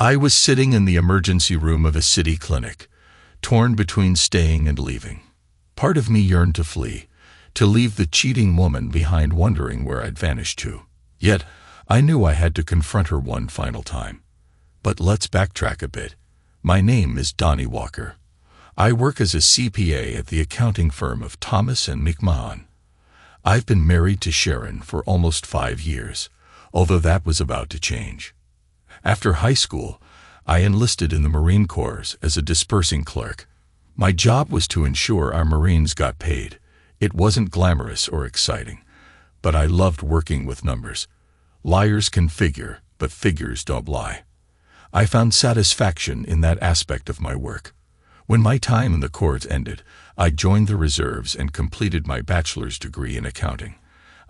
I was sitting in the emergency room of a city clinic, torn between staying and leaving. Part of me yearned to flee, to leave the cheating woman behind, wondering where I'd vanished to. Yet, I knew I had to confront her one final time. But let's backtrack a bit. My name is Donnie Walker. I work as a CPA at the accounting firm of Thomas and McMahon. I've been married to Sharon for almost 5 years, although that was about to change. After high school, I enlisted in the Marine Corps as a dispersing clerk. My job was to ensure our Marines got paid. It wasn't glamorous or exciting, but I loved working with numbers. Liars can figure, but figures don't lie. I found satisfaction in that aspect of my work. When my time in the Corps ended, I joined the reserves and completed my bachelor's degree in accounting.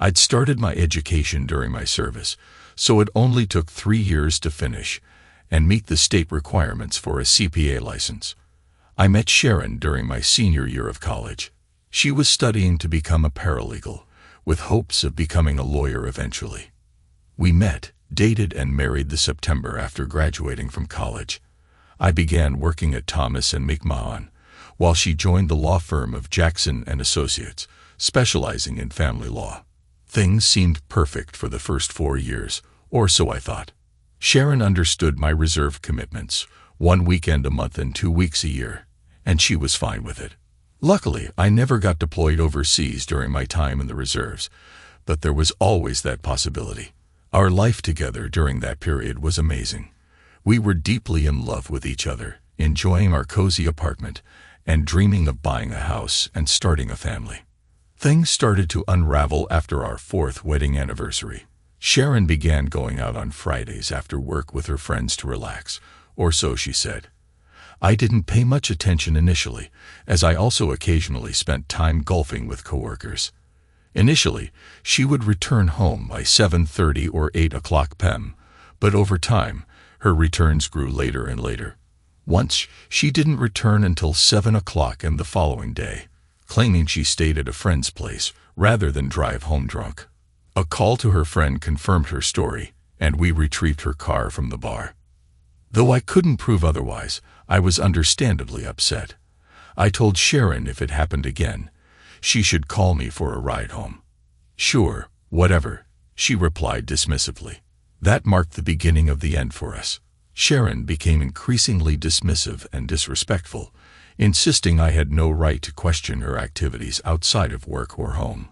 I'd started my education during my service, so it only took 3 years to finish and meet the state requirements for a CPA license. I met Sharon during my senior year of college. She was studying to become a paralegal, with hopes of becoming a lawyer eventually. We met, dated, and married the September after graduating from college. I began working at Thomas and McMahon, while she joined the law firm of Jackson and Associates, specializing in family law. Things seemed perfect for the first 4 years, or so I thought. Sharon understood my reserve commitments, 1 weekend a month and 2 weeks a year, and she was fine with it. Luckily, I never got deployed overseas during my time in the reserves, but there was always that possibility. Our life together during that period was amazing. We were deeply in love with each other, enjoying our cozy apartment, and dreaming of buying a house and starting a family. Things started to unravel after our 4th wedding anniversary. Sharon began going out on Fridays after work with her friends to relax, or so she said. I didn't pay much attention initially, as I also occasionally spent time golfing with coworkers. Initially, she would return home by 7:30 or 8 o'clock p.m., but over time, her returns grew later and later. Once, she didn't return until 7 o'clock and the following day, claiming she stayed at a friend's place rather than drive home drunk. A call to her friend confirmed her story, and we retrieved her car from the bar. Though I couldn't prove otherwise, I was understandably upset. I told Sharon if it happened again, she should call me for a ride home. Sure, whatever, she replied dismissively. That marked the beginning of the end for us. Sharon became increasingly dismissive and disrespectful, insisting I had no right to question her activities outside of work or home.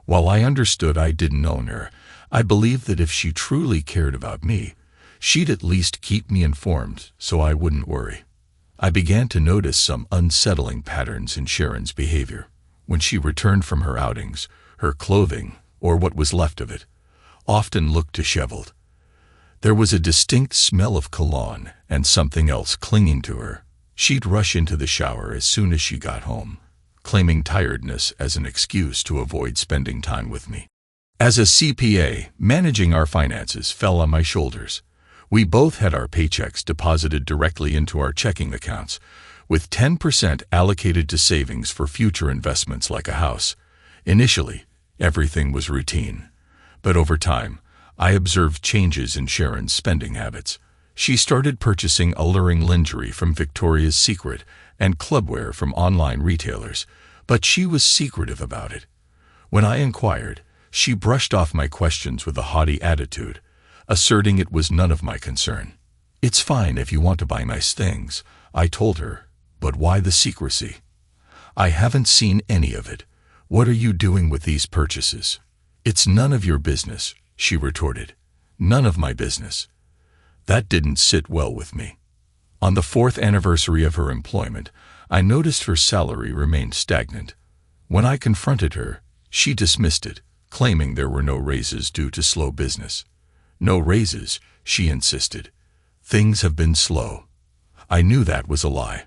While I understood I didn't own her, I believed that if she truly cared about me, she'd at least keep me informed so I wouldn't worry. I began to notice some unsettling patterns in Sharon's behavior. When she returned from her outings, her clothing, or what was left of it, often looked disheveled. There was a distinct smell of cologne and something else clinging to her. She'd rush into the shower as soon as she got home, claiming tiredness as an excuse to avoid spending time with me. As a CPA, managing our finances fell on my shoulders. We both had our paychecks deposited directly into our checking accounts, with 10% allocated to savings for future investments like a house. Initially, everything was routine, but over time, I observed changes in Sharon's spending habits. She started purchasing alluring lingerie from Victoria's Secret and clubwear from online retailers, but she was secretive about it. When I inquired, she brushed off my questions with a haughty attitude, asserting it was none of my concern. It's fine if you want to buy nice things, I told her, but why the secrecy? I haven't seen any of it. What are you doing with these purchases? It's none of your business, she retorted. None of my business. That didn't sit well with me. On the 4th anniversary of her employment, I noticed her salary remained stagnant. When I confronted her, she dismissed it, claiming there were no raises due to slow business. No raises, she insisted. Things have been slow. I knew that was a lie.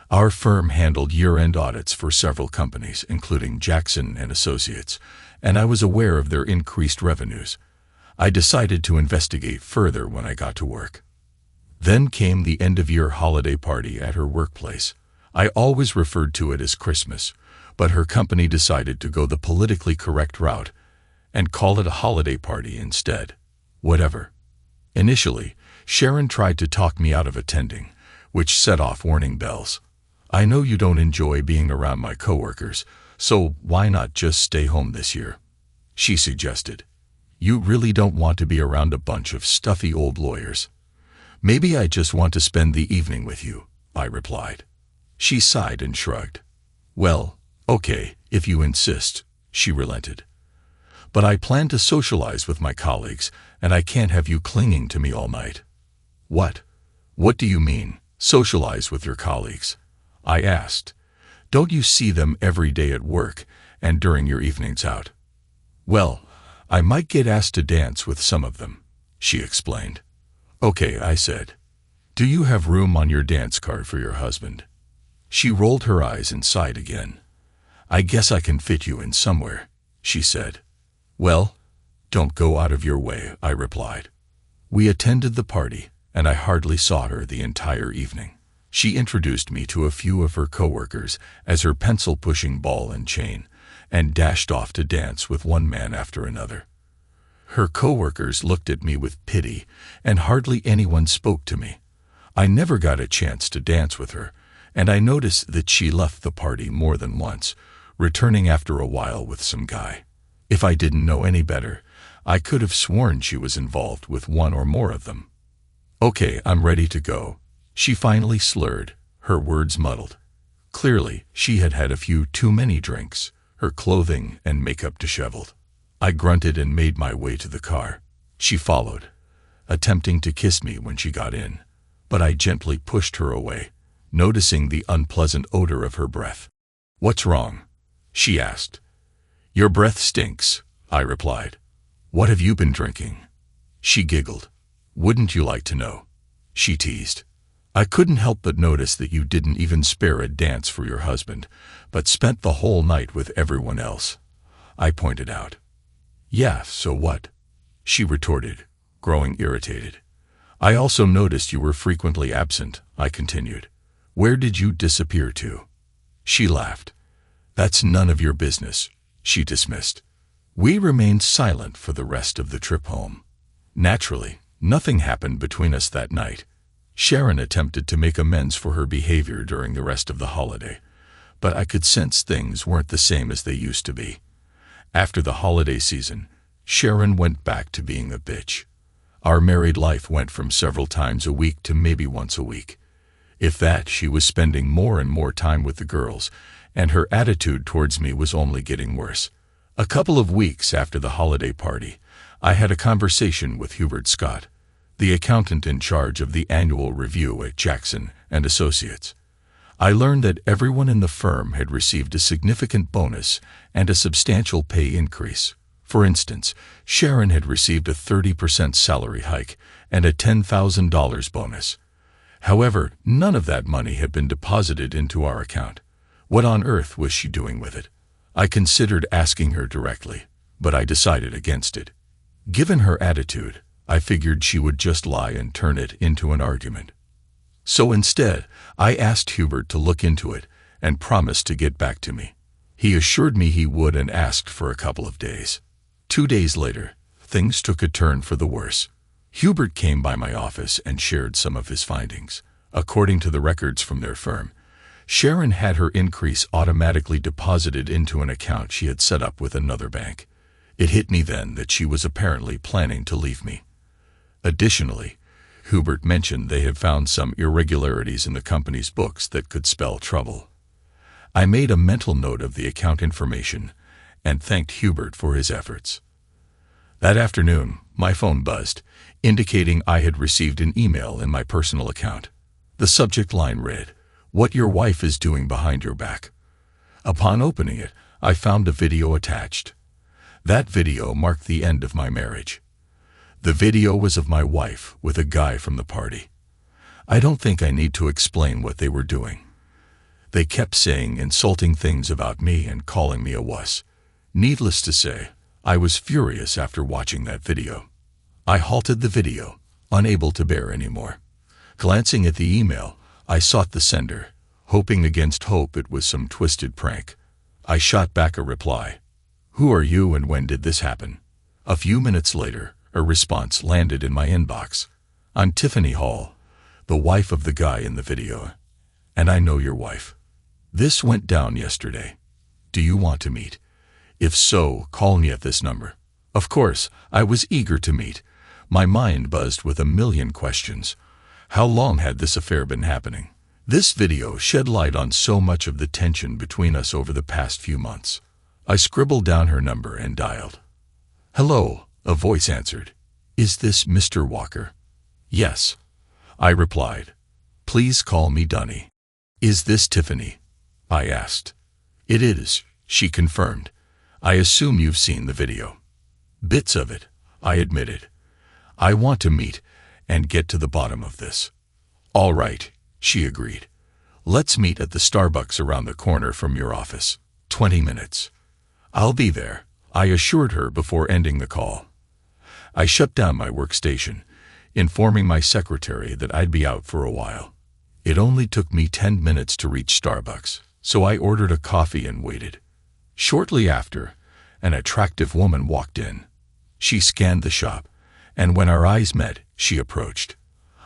Our firm handled year-end audits for several companies, including Jackson and Associates, and I was aware of their increased revenues. I decided to investigate further when I got to work. Then came the end-of-year holiday party at her workplace. I always referred to it as Christmas, but her company decided to go the politically correct route and call it a holiday party instead. Whatever. Initially, Sharon tried to talk me out of attending, which set off warning bells. I know you don't enjoy being around my coworkers, so why not just stay home this year? She suggested. You really don't want to be around a bunch of stuffy old lawyers. Maybe I just want to spend the evening with you, I replied. She sighed and shrugged. Well, okay, if you insist, she relented. But I plan to socialize with my colleagues, and I can't have you clinging to me all night. What? What do you mean, socialize with your colleagues? I asked. Don't you see them every day at work and during your evenings out? Well, I might get asked to dance with some of them, she explained. Okay, I said. Do you have room on your dance card for your husband? She rolled her eyes and sighed again. I guess I can fit you in somewhere, she said. Well, don't go out of your way, I replied. We attended the party, and I hardly saw her the entire evening. She introduced me to a few of her coworkers as her pencil-pushing ball and chain, and dashed off to dance with one man after another. Her coworkers looked at me with pity, and hardly anyone spoke to me. I never got a chance to dance with her, and I noticed that she left the party more than once, returning after a while with some guy. If I didn't know any better, I could have sworn she was involved with one or more of them. Okay, I'm ready to go, she finally slurred, her words muddled. Clearly, she had had a few too many drinks, her clothing and makeup disheveled. I grunted and made my way to the car. She followed, attempting to kiss me when she got in, but I gently pushed her away, noticing the unpleasant odor of her breath. What's wrong? She asked. Your breath stinks, I replied. What have you been drinking? She giggled. Wouldn't you like to know? She teased. I couldn't help but notice that you didn't even spare a dance for your husband, but spent the whole night with everyone else, I pointed out. Yeah, so what? She retorted, growing irritated. I also noticed you were frequently absent, I continued. Where did you disappear to? She laughed. That's none of your business, she dismissed. We remained silent for the rest of the trip home. Naturally, nothing happened between us that night. Sharon attempted to make amends for her behavior during the rest of the holiday, but I could sense things weren't the same as they used to be. After the holiday season, Sharon went back to being a bitch. Our married life went from several times a week to maybe once a week. If that, she was spending more and more time with the girls, and her attitude towards me was only getting worse. A couple of weeks after the holiday party, I had a conversation with Hubert Scott, the accountant in charge of the annual review at Jackson and Associates. I learned that everyone in the firm had received a significant bonus and a substantial pay increase. For instance, Sharon had received a 30% salary hike and a $10,000 bonus. However, none of that money had been deposited into our account. What on earth was she doing with it? I considered asking her directly, but I decided against it. Given her attitude, I figured she would just lie and turn it into an argument. So instead, I asked Hubert to look into it and promised to get back to me. He assured me he would and asked for a couple of days. 2 days later, things took a turn for the worse. Hubert came by my office and shared some of his findings. According to the records from their firm, Sharon had her increase automatically deposited into an account she had set up with another bank. It hit me then that she was apparently planning to leave me. Additionally, Hubert mentioned they had found some irregularities in the company's books that could spell trouble. I made a mental note of the account information and thanked Hubert for his efforts. That afternoon, my phone buzzed, indicating I had received an email in my personal account. The subject line read, "What your wife is doing behind your back." Upon opening it, I found a video attached. That video marked the end of my marriage. The video was of my wife with a guy from the party. I don't think I need to explain what they were doing. They kept saying insulting things about me and calling me a wuss. Needless to say, I was furious after watching that video. I halted the video, unable to bear anymore. Glancing at the email, I sought the sender, hoping against hope it was some twisted prank. I shot back a reply. "Who are you and when did this happen?" A few minutes later, a response landed in my inbox. I'm Tiffany Hall, the wife of the guy in the video. And I know your wife. This went down yesterday. Do you want to meet? If so, call me at this number. Of course, I was eager to meet. My mind buzzed with a million questions. How long had this affair been happening? This video shed light on so much of the tension between us over the past few months. I scribbled down her number and dialed. Hello, a voice answered. Is this Mr. Walker? Yes, I replied. Please call me Dunny. Is this Tiffany? I asked. It is, she confirmed. I assume you've seen the video. Bits of it, I admitted. I want to meet and get to the bottom of this. All right, she agreed. Let's meet at the Starbucks around the corner from your office. 20 minutes. I'll be there, I assured her before ending the call. I shut down my workstation, informing my secretary that I'd be out for a while. It only took me 10 minutes to reach Starbucks, so I ordered a coffee and waited. Shortly after, an attractive woman walked in. She scanned the shop, and when our eyes met, she approached.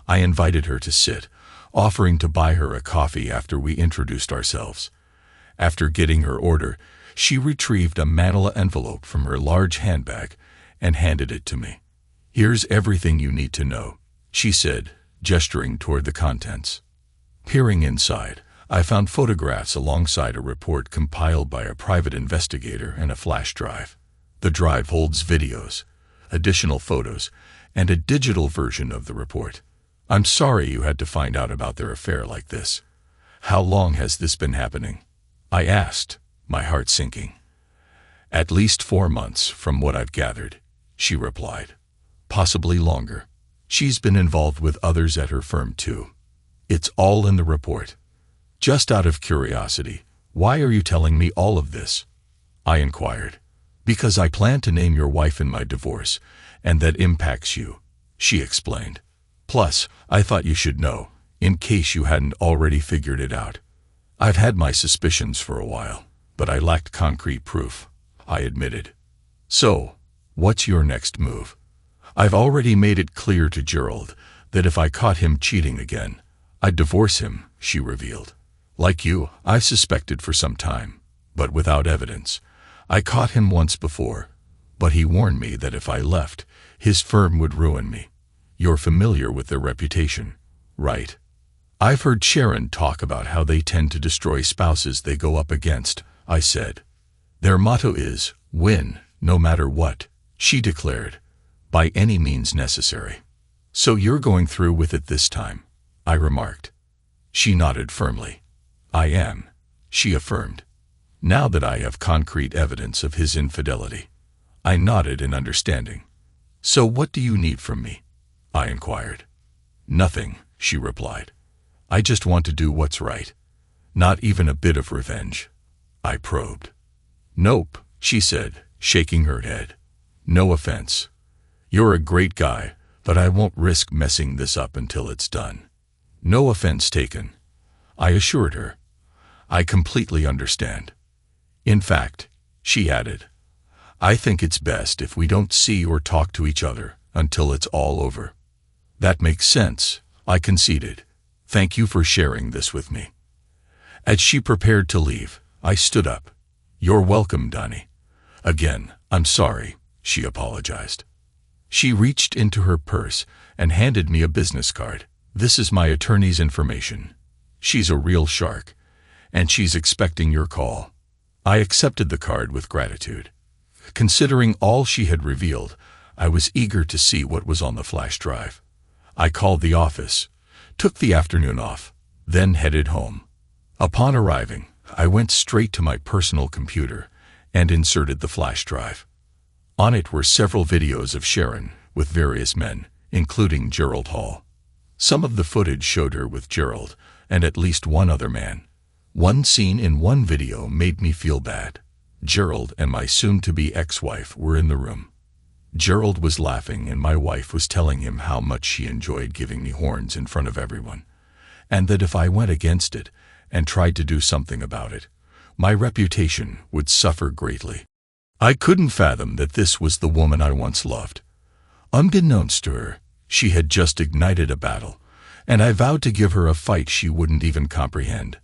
I invited her to sit, offering to buy her a coffee after we introduced ourselves. After getting her order, she retrieved a manila envelope from her large handbag and handed it to me. Here's everything you need to know, she said, gesturing toward the contents. Peering inside, I found photographs alongside a report compiled by a private investigator and a flash drive. The drive holds videos, additional photos, and a digital version of the report. I'm sorry you had to find out about their affair like this. How long has this been happening? I asked, my heart sinking. At least 4 months, from what I've gathered, she replied. Possibly longer. She's been involved with others at her firm too. It's all in the report. Just out of curiosity, why are you telling me all of this? I inquired. Because I plan to name your wife in my divorce, and that impacts you, she explained. Plus, I thought you should know, in case you hadn't already figured it out. I've had my suspicions for a while, but I lacked concrete proof, I admitted. So, what's your next move? I've already made it clear to Gerald that if I caught him cheating again, I'd divorce him, she revealed. Like you, I've suspected for some time, but without evidence. I caught him once before, but he warned me that if I left, his firm would ruin me. You're familiar with their reputation, right? I've heard Sharon talk about how they tend to destroy spouses they go up against, I said. Their motto is, win, no matter what, she declared, by any means necessary. So you're going through with it this time, I remarked. She nodded firmly. I am, she affirmed. Now that I have concrete evidence of his infidelity, I nodded in understanding. So what do you need from me? I inquired. Nothing, she replied. I just want to do what's right. Not even a bit of revenge. I probed. Nope, she said, shaking her head. No offense. You're a great guy, but I won't risk messing this up until it's done. No offense taken, I assured her. I completely understand. In fact, she added, I think it's best if we don't see or talk to each other until it's all over. That makes sense, I conceded. Thank you for sharing this with me. As she prepared to leave, I stood up. You're welcome, Donnie. Again, I'm sorry, she apologized. She reached into her purse and handed me a business card. This is my attorney's information. She's a real shark, and she's expecting your call. I accepted the card with gratitude. Considering all she had revealed, I was eager to see what was on the flash drive. I called the office, took the afternoon off, then headed home. Upon arriving, I went straight to my personal computer and inserted the flash drive. On it were several videos of Sharon with various men, including Gerald Hall. Some of the footage showed her with Gerald and at least one other man. One scene in one video made me feel bad. Gerald and my soon-to-be ex-wife were in the room. Gerald was laughing and my wife was telling him how much she enjoyed giving me horns in front of everyone, and that if I went against it and tried to do something about it, my reputation would suffer greatly. I couldn't fathom that this was the woman I once loved. Unbeknownst to her, She had just ignited a battle, and I vowed to give her a fight she wouldn't even comprehend.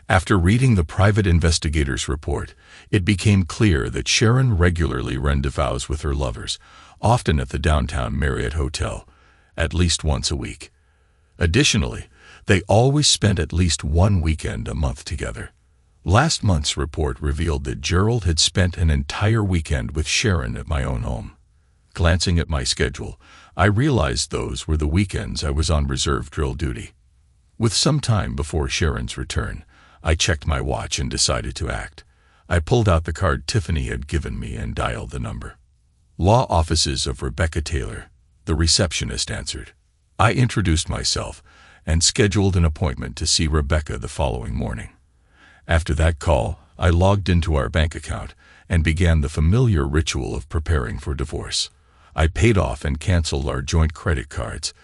After reading the private investigator's report, it became clear that Sharon regularly rendezvoused with her lovers, often at the downtown Marriott Hotel, at least once a week. Additionally, they always spent at least one weekend a month together. Last month's report revealed that Gerald had spent an entire weekend with Sharon at my own home. Glancing at my schedule, I realized those were the weekends I was on reserve drill duty. With some time before Sharon's return, I checked my watch and decided to act. I pulled out the card Tiffany had given me and dialed the number. "Law offices of Rebecca Taylor," the receptionist answered. I introduced myself and scheduled an appointment to see Rebecca the following morning. After that call, I logged into our bank account and began the familiar ritual of preparing for divorce. I paid off and canceled our joint credit cards,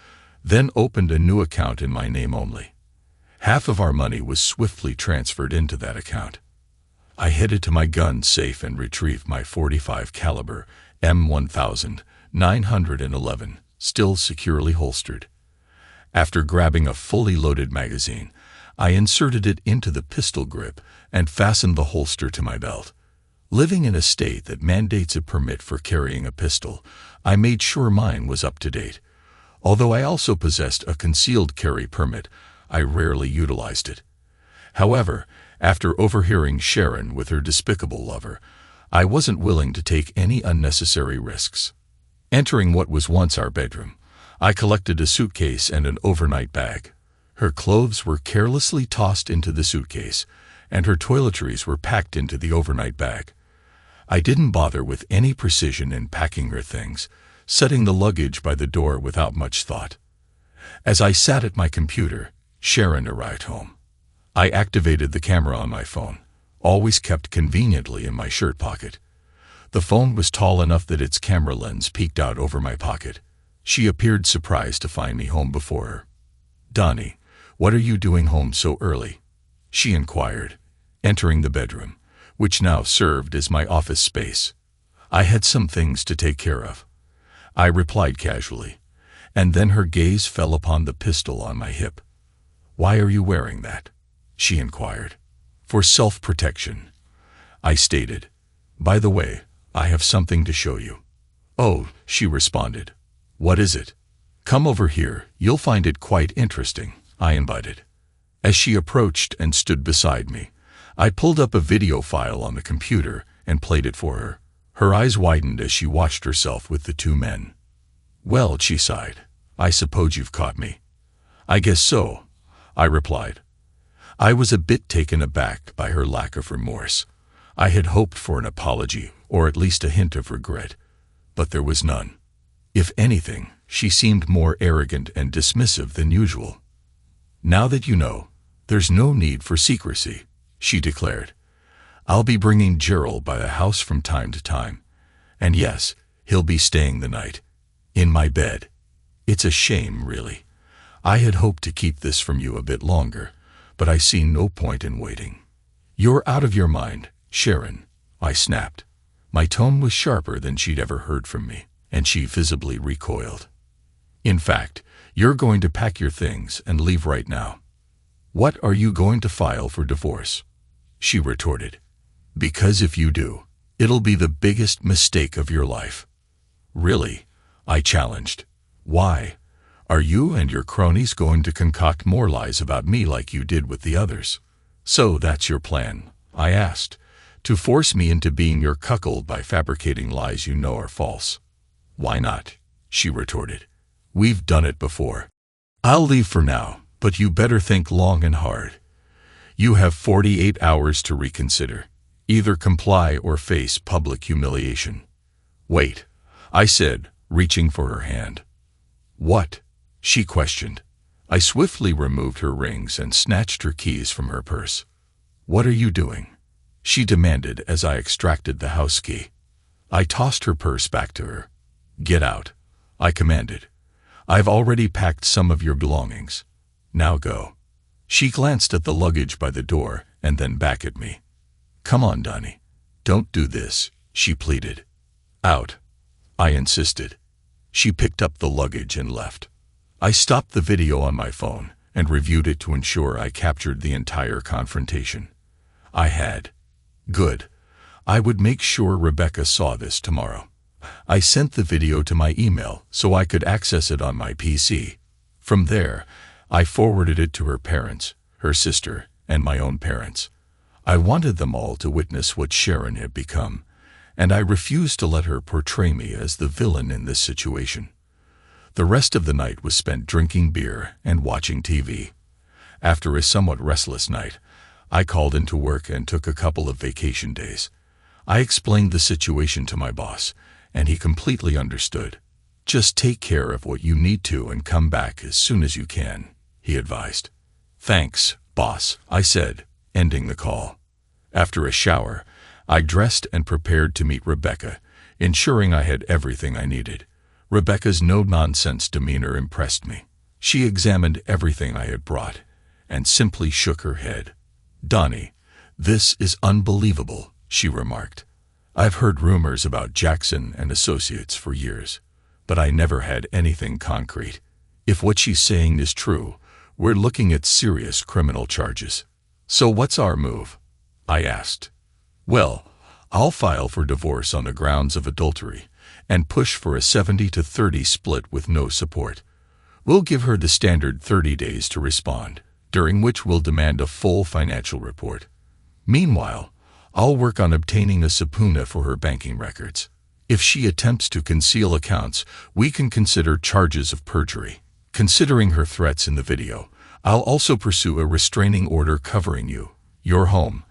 then opened a new account in my name only. Half of our money was swiftly transferred into that account. I headed to my gun safe and retrieved my .45 caliber M1911, still securely holstered. After grabbing a fully loaded magazine, I inserted it into the pistol grip and fastened the holster to my belt. Living in a state that mandates a permit for carrying a pistol, I made sure mine was up to date. Although I also possessed a concealed carry permit, I rarely utilized it. However, after overhearing Sharon with her despicable lover, I wasn't willing to take any unnecessary risks. Entering what was once our bedroom, I collected a suitcase and an overnight bag. Her clothes were carelessly tossed into the suitcase, and her toiletries were packed into the overnight bag. I didn't bother with any precision in packing her things, setting the luggage by the door without much thought. As I sat at my computer, Sharon arrived home. I activated the camera on my phone, always kept conveniently in my shirt pocket. The phone was tall enough that its camera lens peeked out over my pocket. She appeared surprised to find me home before her. "Donnie, what are you doing home so early?" she inquired, entering the bedroom, which now served as my office space. "I had some things to take care of," I replied casually, and then her gaze fell upon the pistol on my hip. "Why are you wearing that?" she inquired. "For self-protection," I stated. "By the way, I have something to show you." "Oh," she responded. "What is it?" "Come over here, you'll find it quite interesting," I invited. As she approached and stood beside me, I pulled up a video file on the computer and played it for her. Her eyes widened as she watched herself with the two men. "Well," she sighed, "I suppose you've caught me." "I guess so," I replied. I was a bit taken aback by her lack of remorse. I had hoped for an apology, or at least a hint of regret, but there was none. If anything, she seemed more arrogant and dismissive than usual. "Now that you know, there's no need for secrecy," she declared. "I'll be bringing Gerald by the house from time to time. And yes, he'll be staying the night. In my bed. It's a shame, really. I had hoped to keep this from you a bit longer, but I see no point in waiting." "You're out of your mind, Sharon," I snapped. My tone was sharper than she'd ever heard from me, and she visibly recoiled. "In fact, you're going to pack your things and leave right now." "What are you going to file for divorce?" she retorted. "Because if you do, it'll be the biggest mistake of your life." "Really?" I challenged. "Why? Are you and your cronies going to concoct more lies about me like you did with the others?" "So that's your plan?" I asked. "To force me into being your cuckold by fabricating lies you know are false?" "Why not?" she retorted. "We've done it before. I'll leave for now, but you better think long and hard. You have 48 hours to reconsider. Either comply or face public humiliation." "Wait," I said, reaching for her hand. "What?" she questioned. I swiftly removed her rings and snatched her keys from her purse. "What are you doing?" she demanded as I extracted the house key. I tossed her purse back to her. "Get out," I commanded. "I've already packed some of your belongings. Now go." She glanced at the luggage by the door and then back at me. "Come on, Donnie. Don't do this," she pleaded. "Out," I insisted. She picked up the luggage and left. I stopped the video on my phone and reviewed it to ensure I captured the entire confrontation. I had. Good. I would make sure Rebecca saw this tomorrow. I sent the video to my email so I could access it on my PC. From there, I forwarded it to her parents, her sister, and my own parents. I wanted them all to witness what Sharon had become, and I refused to let her portray me as the villain in this situation. The rest of the night was spent drinking beer and watching TV. After a somewhat restless night, I called into work and took a couple of vacation days. I explained the situation to my boss, and he completely understood. Just take care of what you need to and come back as soon as you can, he advised. Thanks, boss, I said, ending the call. After a shower, I dressed and prepared to meet Rebecca, ensuring I had everything I needed. Rebecca's no-nonsense demeanor impressed me. She examined everything I had brought and simply shook her head. Donnie, this is unbelievable, she remarked. I've heard rumors about Jackson and Associates for years, but I never had anything concrete. If what she's saying is true, we're looking at serious criminal charges. So what's our move? I asked. Well, I'll file for divorce on the grounds of adultery and push for a 70-30 split with no support. We'll give her the standard 30 days to respond, during which we'll demand a full financial report. Meanwhile, I'll work on obtaining a subpoena for her banking records. If she attempts to conceal accounts, we can consider charges of perjury. Considering her threats in the video, I'll also pursue a restraining order covering you, your home,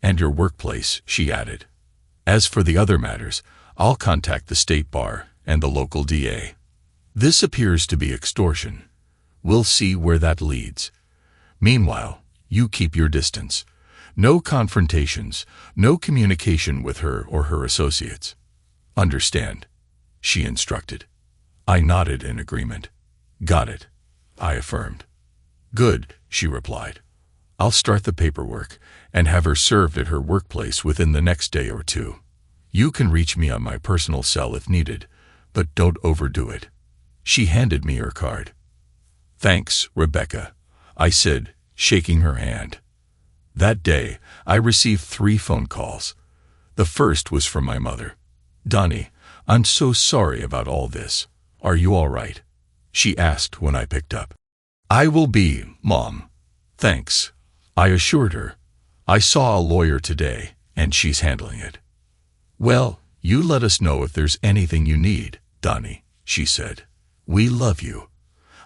and your workplace, she added. As for the other matters, I'll contact the state bar and the local DA. This appears to be extortion. We'll see where that leads. Meanwhile, you keep your distance. No confrontations, no communication with her or her associates. Understand? She instructed. I nodded in agreement. Got it, I affirmed. Good, she replied. I'll start the paperwork and have her served at her workplace within the next day or two. You can reach me on my personal cell if needed, but don't overdo it. She handed me her card. Thanks, Rebecca, I said, shaking her hand. That day, I received 3 phone calls. The first was from my mother. Donnie, I'm so sorry about all this. Are you all right? She asked when I picked up. I will be, Mom. Thanks, I assured her. I saw a lawyer today, and she's handling it. Well, you let us know if there's anything you need, Donnie, she said. We love you.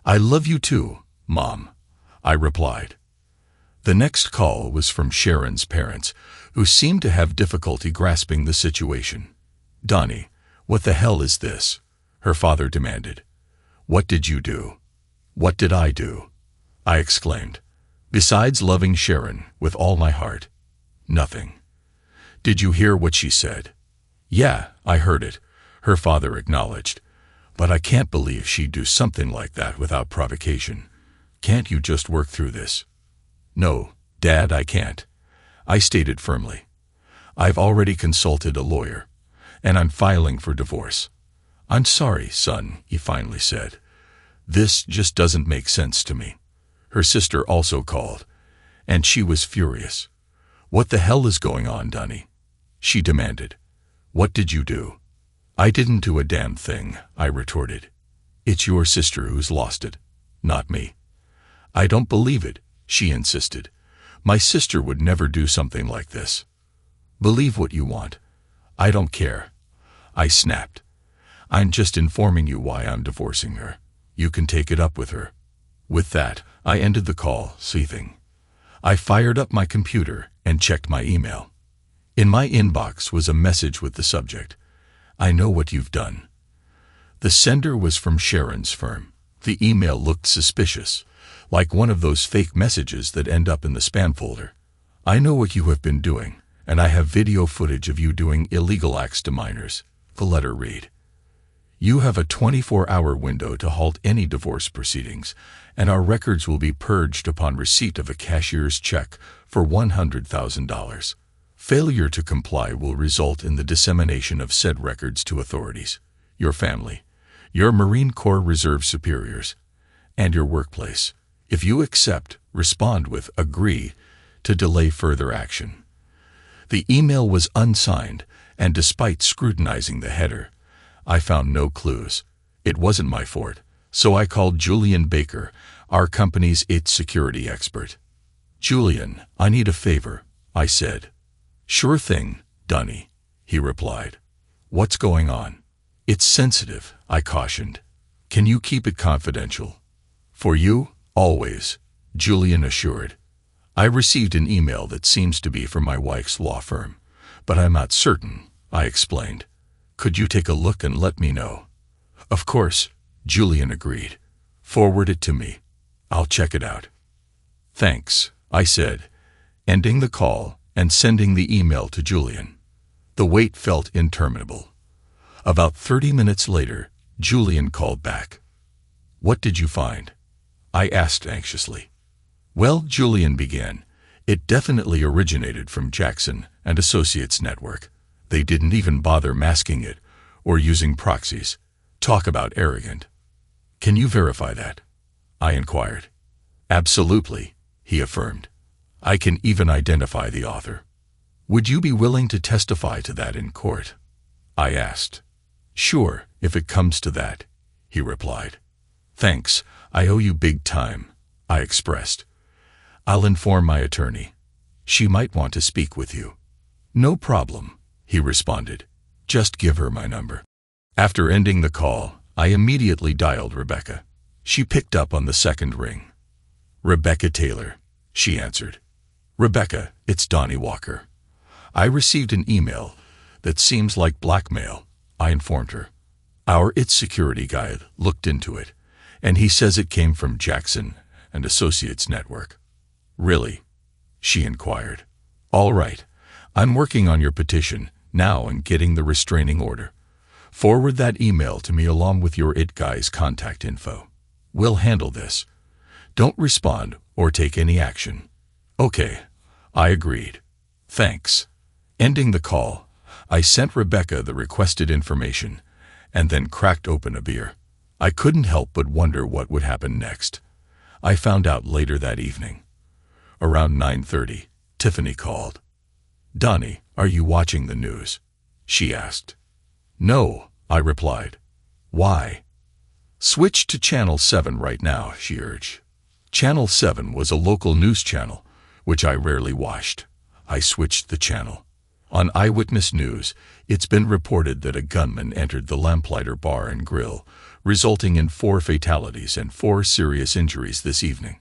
I love you too, Mom, I replied. The next call was from Sharon's parents, who seemed to have difficulty grasping the situation. Donnie, what the hell is this? Her father demanded. What did you do? What did I do? I exclaimed. Besides loving Sharon with all my heart, nothing. Did you hear what she said? Yeah, I heard it, her father acknowledged. But I can't believe she'd do something like that without provocation. Can't you just work through this? No, Dad, I can't, I stated firmly. I've already consulted a lawyer, and I'm filing for divorce. I'm sorry, son, he finally said. This just doesn't make sense to me. Her sister also called, and she was furious. What the hell is going on, Donnie? She demanded. What did you do? I didn't do a damn thing, I retorted. It's your sister who's lost it, not me. I don't believe it, she insisted. My sister would never do something like this. Believe what you want. I don't care. I snapped. I'm just informing you why I'm divorcing her. You can take it up with her. With that, I ended the call, seething. I fired up my computer and checked my email. In my inbox was a message with the subject, I know what you've done. The sender was from Sharon's firm. The email looked suspicious, like one of those fake messages that end up in the spam folder. I know what you have been doing, and I have video footage of you doing illegal acts to minors, the letter read. You have a 24-hour window to halt any divorce proceedings, and our records will be purged upon receipt of a cashier's check for $100,000. Failure to comply will result in the dissemination of said records to authorities, your family, your Marine Corps Reserve superiors, and your workplace. If you accept, respond with agree to delay further action. The email was unsigned, and despite scrutinizing the header, I found no clues. It wasn't my fort, so I called Julian Baker, our company's IT security expert. "Julian, I need a favor," I said. "Sure thing, Dunny," he replied. "What's going on?" "It's sensitive," I cautioned. "Can you keep it confidential?" "For you, always," Julian assured. "I received an email that seems to be from my wife's law firm, but I'm not certain," I explained. "Could you take a look and let me know?" "Of course," Julian agreed. "Forward it to me. I'll check it out." "Thanks," I said, ending the call and sending the email to Julian. The wait felt interminable. About 30 minutes later, Julian called back. "What did you find?" I asked anxiously. "Well," Julian began, "it definitely originated from Jackson and Associates Network. They didn't even bother masking it or using proxies. Talk about arrogant." "Can you verify that?" I inquired. "Absolutely," he affirmed. "I can even identify the author." "Would you be willing to testify to that in court?" I asked. "Sure, if it comes to that," he replied. "Thanks, I owe you big time," I expressed. "I'll inform my attorney. She might want to speak with you." "No problem," he responded. "Just give her my number." After ending the call, I immediately dialed Rebecca. She picked up on the second ring. "Rebecca Taylor," she answered. "Rebecca, it's Donnie Walker. I received an email that seems like blackmail," I informed her. "Our IT security guy looked into it, and he says it came from Jackson and Associates Network." "Really?" she inquired. "All right. I'm working on your petition now and getting the restraining order. Forward that email to me along with your IT guy's contact info. We'll handle this. Don't respond or take any action." "Okay," I agreed. "Thanks." Ending the call, I sent Rebecca the requested information and then cracked open a beer. I couldn't help but wonder what would happen next. I found out later that evening. Around 9:30, Tiffany called. "Donnie, are you watching the news?" she asked. "No," I replied. "Why?" "Switch to Channel 7 right now," she urged. Channel 7 was a local news channel, which I rarely watched. I switched the channel. On Eyewitness News, it's been reported that a gunman entered the Lamplighter Bar and Grill, resulting in 4 fatalities and 4 serious injuries this evening.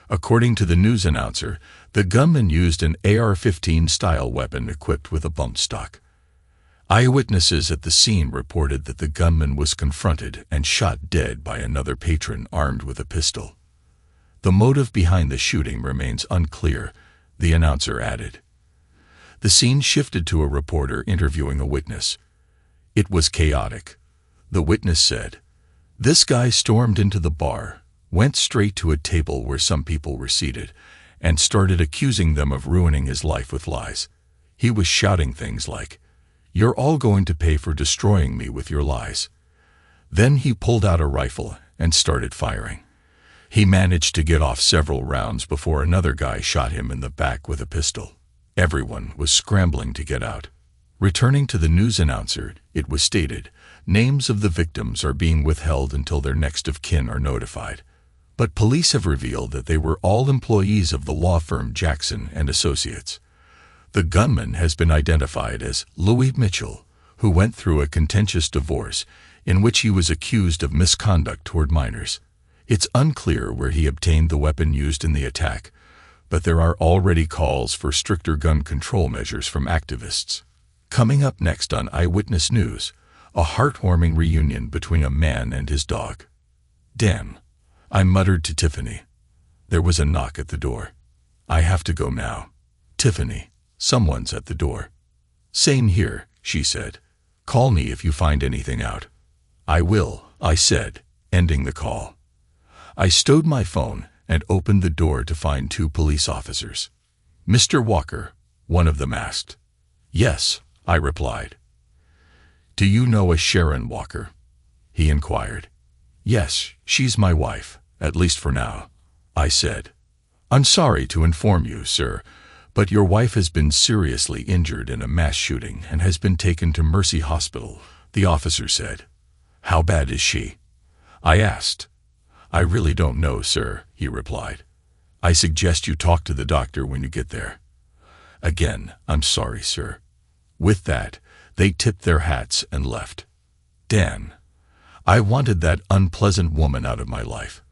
According to the news announcer, the gunman used an AR-15 style weapon equipped with a bump stock. Eyewitnesses at the scene reported that the gunman was confronted and shot dead by another patron armed with a pistol. "The motive behind the shooting remains unclear," the announcer added. The scene shifted to a reporter interviewing a witness. "It was chaotic," the witness said. "This guy stormed into the bar, went straight to a table where some people were seated, and started accusing them of ruining his life with lies. He was shouting things like, 'You're all going to pay for destroying me with your lies.' Then he pulled out a rifle and started firing. He managed to get off several rounds before another guy shot him in the back with a pistol. Everyone was scrambling to get out." Returning to the news announcer, it was stated, "Names of the victims are being withheld until their next of kin are notified." But police have revealed that they were all employees of the law firm Jackson and Associates. The gunman has been identified as Louis Mitchell, who went through a contentious divorce in which he was accused of misconduct toward minors. It's unclear where he obtained the weapon used in the attack, but there are already calls for stricter gun control measures from activists. Coming up next on Eyewitness News, a heartwarming reunion between a man and his dog. "Damn," I muttered to Tiffany. There was a knock at the door. "I have to go now." "Tiffany, someone's at the door." "Same here," she said. "Call me if you find anything out." "I will," I said, ending the call. I stowed my phone and opened the door to find 2 police officers. "Mr. Walker," one of them asked. "Yes," I replied. "Do you know a Sharon Walker?" he inquired. Yes, she's my wife, at least for now, I said. I'm sorry to inform you, sir, but your wife has been seriously injured in a mass shooting and has been taken to Mercy Hospital, the officer said. How bad is she? I asked. I really don't know, sir, he replied. I suggest you talk to the doctor when you get there. Again, I'm sorry, sir. With that, they tipped their hats and left. Dan. I wanted that unpleasant woman out of my life.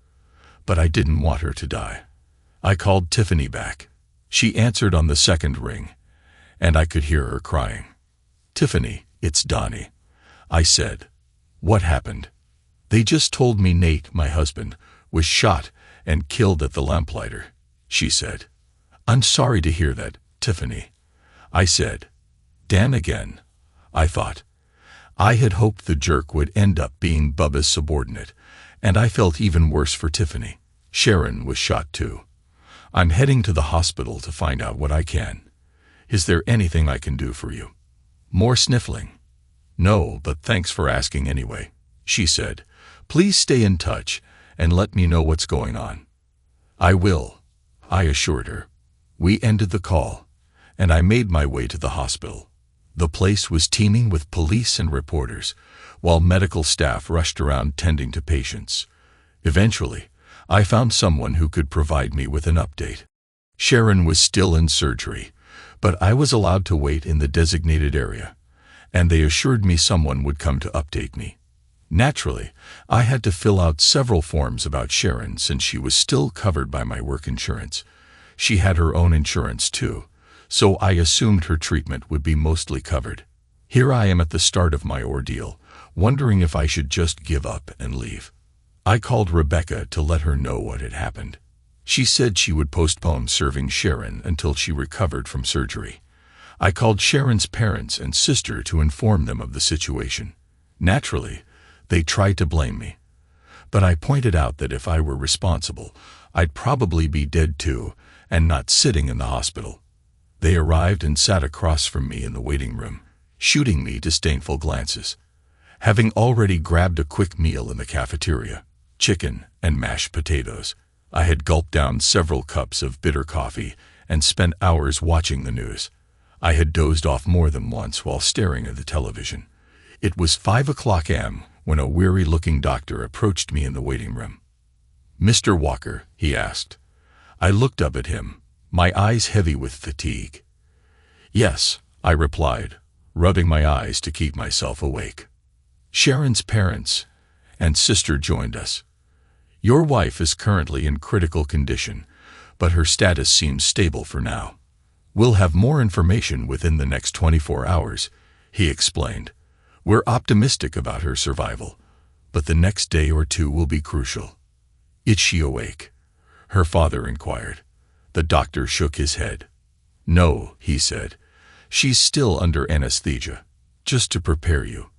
But I didn't want her to die. I called Tiffany back. She answered on the second ring, and I could hear her crying. Tiffany, it's Donnie. I said. What happened? They just told me Nate, my husband, was shot and killed at the lamplighter, she said. I'm sorry to hear that, Tiffany. I said. Dan again, I thought. I had hoped the jerk would end up being Bubba's subordinate, and I felt even worse for Tiffany. Sharon was shot too. I'm heading to the hospital to find out what I can. Is there anything I can do for you? More sniffling. No, but thanks for asking anyway, she said. Please stay in touch and let me know what's going on. I will, I assured her. We ended the call, and I made my way to the hospital. The place was teeming with police and reporters, while medical staff rushed around tending to patients. Eventually, I found someone who could provide me with an update. Sharon was still in surgery, but I was allowed to wait in the designated area, and they assured me someone would come to update me. Naturally, I had to fill out several forms about Sharon since she was still covered by my work insurance. She had her own insurance too, so I assumed her treatment would be mostly covered. Here I am at the start of my ordeal, wondering if I should just give up and leave. I called Rebecca to let her know what had happened. She said she would postpone serving Sharon until she recovered from surgery. I called Sharon's parents and sister to inform them of the situation. Naturally, they tried to blame me, but I pointed out that if I were responsible, I'd probably be dead too and not sitting in the hospital. They arrived and sat across from me in the waiting room, shooting me disdainful glances. Having already grabbed a quick meal in the cafeteria, chicken and mashed potatoes, I had gulped down several cups of bitter coffee and spent hours watching the news. I had dozed off more than once while staring at the television. It was 5:00 a.m. when a weary-looking doctor approached me in the waiting room. Mr. Walker, he asked. I looked up at him, my eyes heavy with fatigue. Yes, I replied, rubbing my eyes to keep myself awake. Sharon's parents and sister joined us. Your wife is currently in critical condition, but her status seems stable for now. We'll have more information within the next 24 hours, he explained. We're optimistic about her survival, but the next day or two will be crucial. Is she awake? Her father inquired. The doctor shook his head. No, he said. She's still under anesthesia, just to prepare you.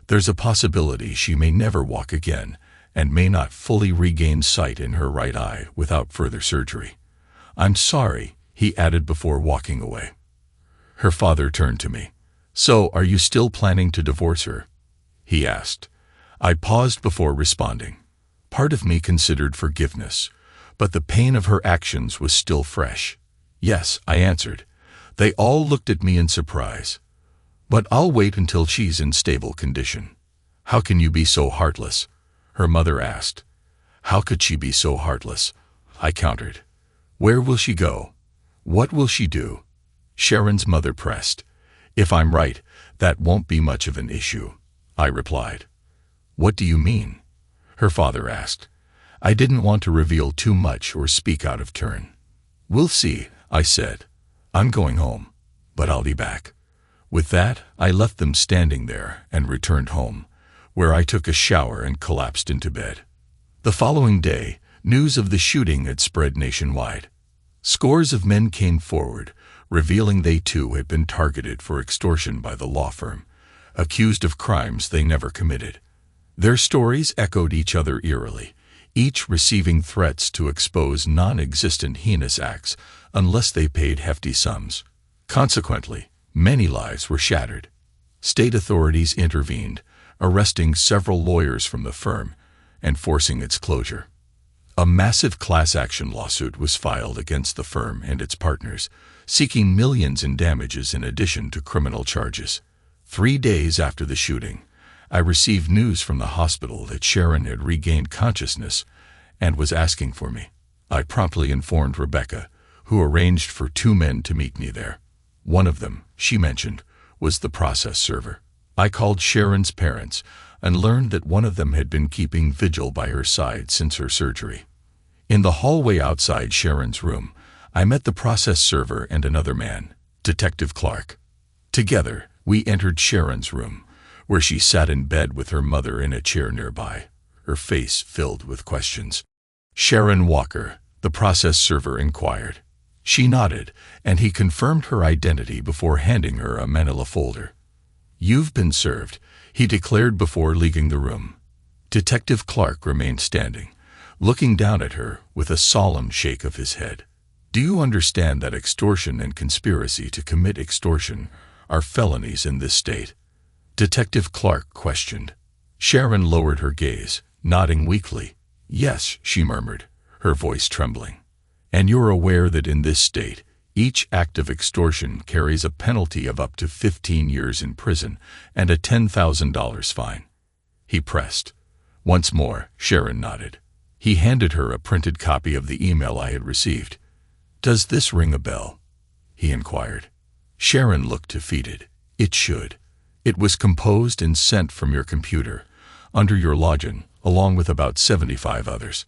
There's a possibility she may never walk again and may not fully regain sight in her right eye without further surgery. I'm sorry, he added before walking away. Her father turned to me. So, are you still planning to divorce her? He asked. I paused before responding. Part of me considered forgiveness, but the pain of her actions was still fresh. Yes, I answered. They all looked at me in surprise. But I'll wait until she's in stable condition. How can you be so heartless? Her mother asked. How could she be so heartless? I countered. Where will she go? What will she do? Sharon's mother pressed. If I'm right, that won't be much of an issue, I replied. What do you mean? Her father asked. I didn't want to reveal too much or speak out of turn. We'll see, I said. I'm going home, but I'll be back. With that, I left them standing there and returned home, where I took a shower and collapsed into bed. The following day, news of the shooting had spread nationwide. Scores of men came forward, revealing they too had been targeted for extortion by the law firm, accused of crimes they never committed. Their stories echoed each other eerily, each receiving threats to expose non-existent heinous acts unless they paid hefty sums. Consequently, many lives were shattered. State authorities intervened, arresting several lawyers from the firm and forcing its closure. A massive class action lawsuit was filed against the firm and its partners, seeking millions in damages in addition to criminal charges. 3 days after the shooting, I received news from the hospital that Sharon had regained consciousness and was asking for me. I promptly informed Rebecca, who arranged for 2 men to meet me there. One of them, she mentioned, was the process server. I called Sharon's parents and learned that one of them had been keeping vigil by her side since her surgery. In the hallway outside Sharon's room, I met the process server and another man, Detective Clark. Together, we entered Sharon's room, where she sat in bed with her mother in a chair nearby, her face filled with questions. "Sharon Walker," the process server inquired. She nodded, and he confirmed her identity before handing her a manila folder. "You've been served," he declared before leaving the room. Detective Clark remained standing, looking down at her with a solemn shake of his head. "Do you understand that extortion and conspiracy to commit extortion are felonies in this state?" Detective Clark questioned. Sharon lowered her gaze, nodding weakly. "Yes," she murmured, her voice trembling. "And you're aware that in this state, each act of extortion carries a penalty of up to 15 years in prison and a $10,000 fine." He pressed. Once more, Sharon nodded. He handed her a printed copy of the email I had received. "Does this ring a bell?" he inquired. Sharon looked defeated. "It should. It was composed and sent from your computer, under your login, along with about 75 others.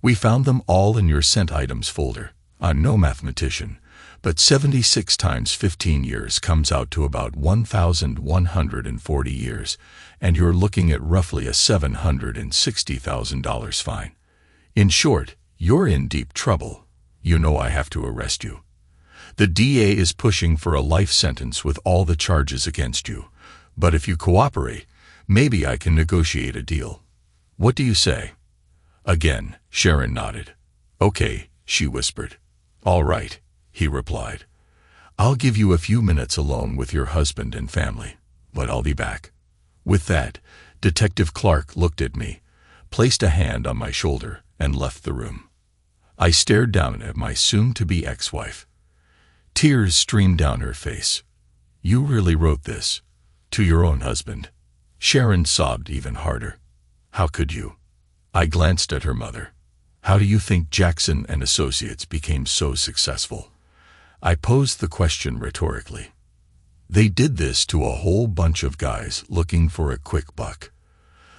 We found them all in your sent items folder. I'm no mathematician, but 76 times 15 years comes out to about 1,140 years, and you're looking at roughly a $760,000 fine. In short, you're in deep trouble. You know I have to arrest you. The DA is pushing for a life sentence with all the charges against you, but if you cooperate, maybe I can negotiate a deal. What do you say?" Again, Sharon nodded. "Okay," she whispered. "All right," he replied. "I'll give you a few minutes alone with your husband and family, but I'll be back." With that, Detective Clark looked at me, placed a hand on my shoulder, and left the room. I stared down at my soon-to-be ex-wife. Tears streamed down her face. "You really wrote this? To your own husband?" Sharon sobbed even harder. "How could you?" I glanced at her mother. "How do you think Jackson and Associates became so successful?" I posed the question rhetorically. "They did this to a whole bunch of guys looking for a quick buck.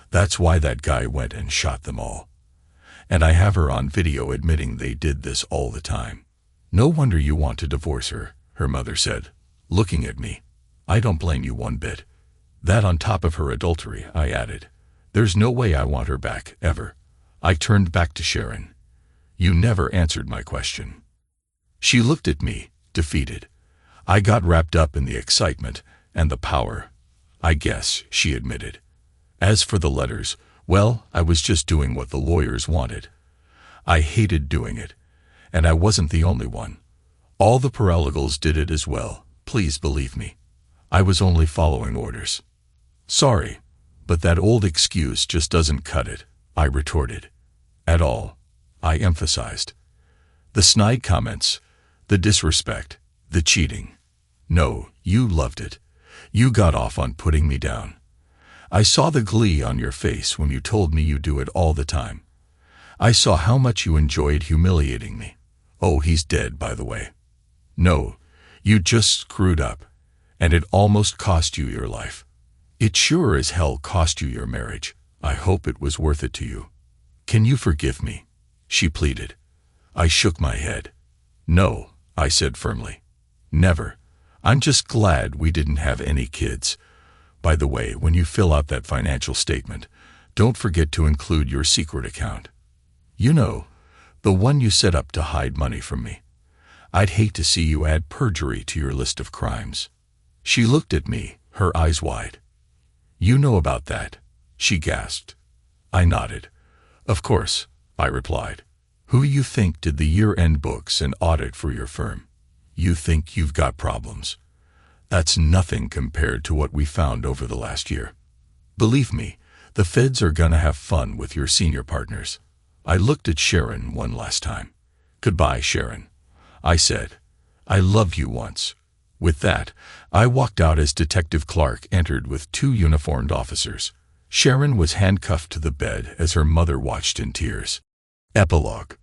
That's why that guy went and shot them all. And I have her on video admitting they did this all the time." "No wonder you want to divorce her," her mother said, looking at me. "I don't blame you one bit. That on top of her adultery," I added. "There's no way I want her back, ever." I turned back to Sharon. "You never answered my question." She looked at me, defeated. I got wrapped up in the excitement and the power, I guess, she admitted. As for the letters, well, I was just doing what the lawyers wanted. I hated doing it, and I wasn't the only one. All the paralegals did it as well, please believe me. I was only following orders. "Sorry, but that old excuse just doesn't cut it," I retorted. "At all," I emphasized. "The snide comments, the disrespect, the cheating. No, you loved it. You got off on putting me down. I saw the glee on your face when you told me you do it all the time. I saw how much you enjoyed humiliating me. Oh, he's dead, by the way. No, you just screwed up, and it almost cost you your life. It sure as hell cost you your marriage. I hope it was worth it to you. Can you forgive me?" she pleaded. I shook my head. "No," I said firmly. "Never. I'm just glad we didn't have any kids. By the way, when you fill out that financial statement, don't forget to include your secret account. You know, the one you set up to hide money from me. I'd hate to see you add perjury to your list of crimes." She looked at me, her eyes wide. "You know about that?" she gasped. I nodded. "Of course," I replied. "Who you think did the year-end books and audit for your firm? You think you've got problems? That's nothing compared to what we found over the last year." Believe me, the feds are gonna have fun with your senior partners. I looked at Sharon one last time. Goodbye, Sharon, I said. I loved you once. With that, I walked out as Detective Clark entered with 2 uniformed officers. Sharon was handcuffed to the bed as her mother watched in tears. Epilogue.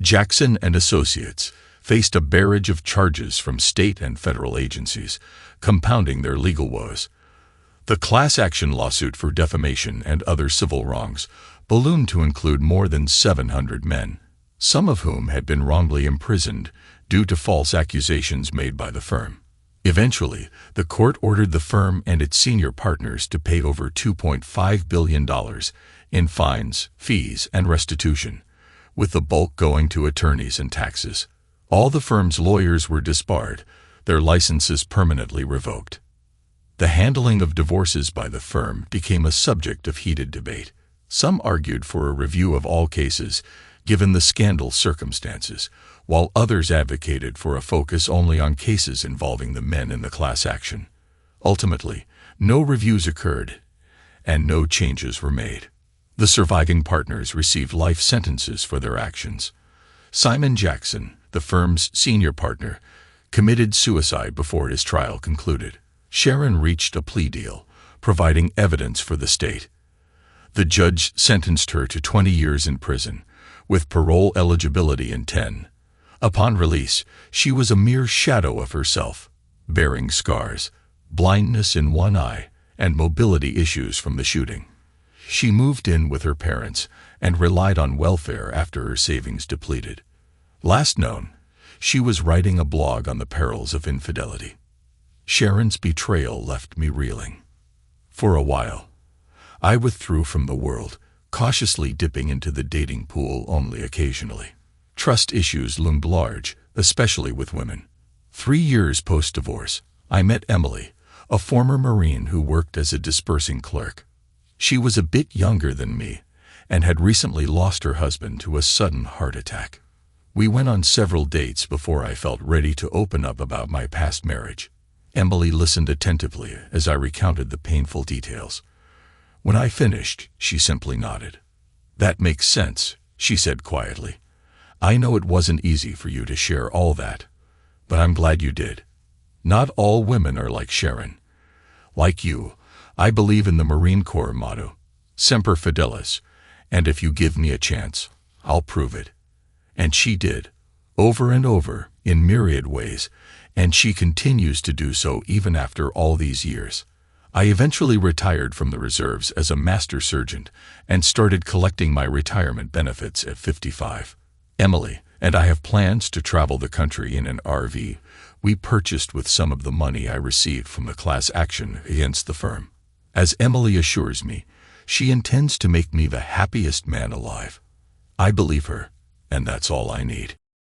Jackson and Associates faced a barrage of charges from state and federal agencies, compounding their legal woes. The class action lawsuit for defamation and other civil wrongs ballooned to include more than 700 men, some of whom had been wrongly imprisoned due to false accusations made by the firm. Eventually, the court ordered the firm and its senior partners to pay over $2.5 billion in fines, fees, and restitution, with the bulk going to attorneys and taxes. All the firm's lawyers were disbarred, their licenses permanently revoked. The handling of divorces by the firm became a subject of heated debate. Some argued for a review of all cases, given the scandal circumstances, while others advocated for a focus only on cases involving the men in the class action. Ultimately, no reviews occurred, and no changes were made. The surviving partners received life sentences for their actions. Simon Jackson, the firm's senior partner, committed suicide before his trial concluded. Sharon reached a plea deal, providing evidence for the state. The judge sentenced her to 20 years in prison, with parole eligibility in 10. Upon release, she was a mere shadow of herself, bearing scars, blindness in one eye, and mobility issues from the shooting. She moved in with her parents and relied on welfare after her savings depleted. Last known, she was writing a blog on the perils of infidelity. Sharon's betrayal left me reeling. For a while, I withdrew from the world, cautiously dipping into the dating pool only occasionally. Trust issues loomed large, especially with women. 3 years post-divorce, I met Emily, a former Marine who worked as a dispersing clerk. She was a bit younger than me and had recently lost her husband to a sudden heart attack. We went on several dates before I felt ready to open up about my past marriage. Emily listened attentively as I recounted the painful details. When I finished, she simply nodded. "That makes sense," she said quietly. "I know it wasn't easy for you to share all that, but I'm glad you did. Not all women are like Sharon. Like you, I believe in the Marine Corps motto, Semper Fidelis, and if you give me a chance, I'll prove it." And she did, over and over, in myriad ways, and she continues to do so even after all these years. I eventually retired from the reserves as a master sergeant and started collecting my retirement benefits at 55. Emily and I have plans to travel the country in an RV we purchased with some of the money I received from the class action against the firm. As Emily assures me, she intends to make me the happiest man alive. I believe her, and that's all I need.